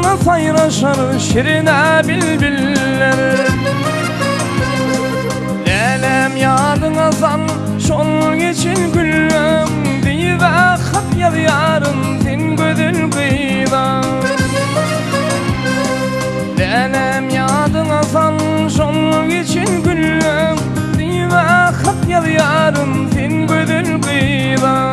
Dalında sayraşar şirine bilbiller. Lelem yadına zan şol geçin güllüm diye hat yaz yarın sen gödül kıyda. Lelem yadına zan şol geçin güllüm diye hat yaz yarın sen gödül kıyda.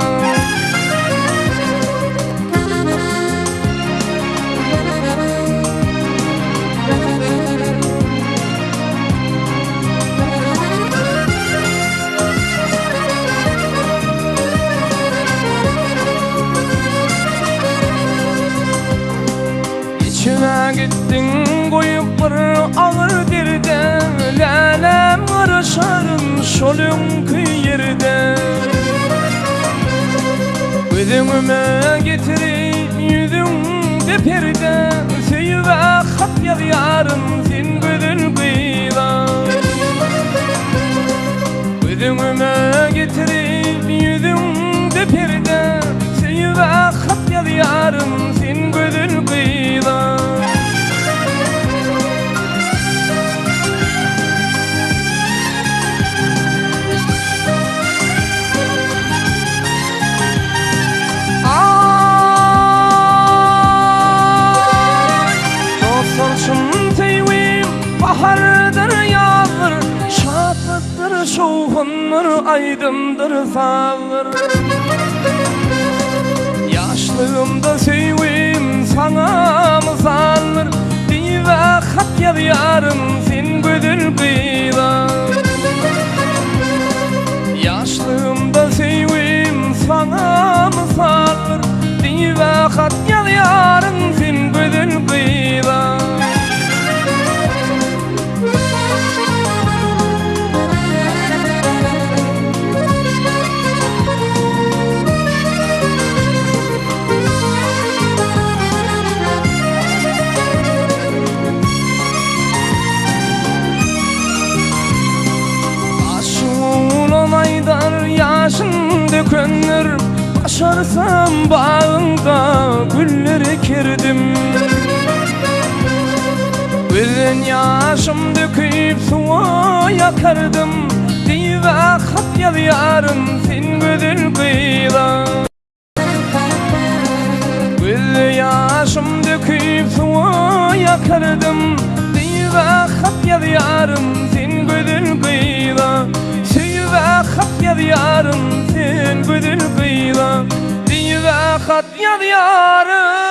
İçine gittin koyup bir ağır dirde. Lelem arışarın şolun kıy yerde. Gözümüme getirip yüzümde perde. Söyüve hat yaz yarın sen gödül kıyda. Gözümüme getirip yüzümde perde. Söyüve hat yaz yarın sen gödül kıyda. Bahardır yazdır, şadlıktır şovundur, aydındır sağır. Yaşlığımda sevim sana mızalır, diye hat yaz yarın sen gödül kıyda. Yaşlığımda sevim sana mızalır, diye hat yaz yarın sen gödül kıyda. Yaşın dökünür, başarsam bağında güller ekerdim. Gözün yaşım döküp suya yakardım, diye hat yaz yarın sen gödül kıyda. Gözün yaşım döküp suya yakardım, diye hat yaz yarın sen gödül kıyda. Hat yaz yarın sen gödül kıyda, diye hat yaz yarın.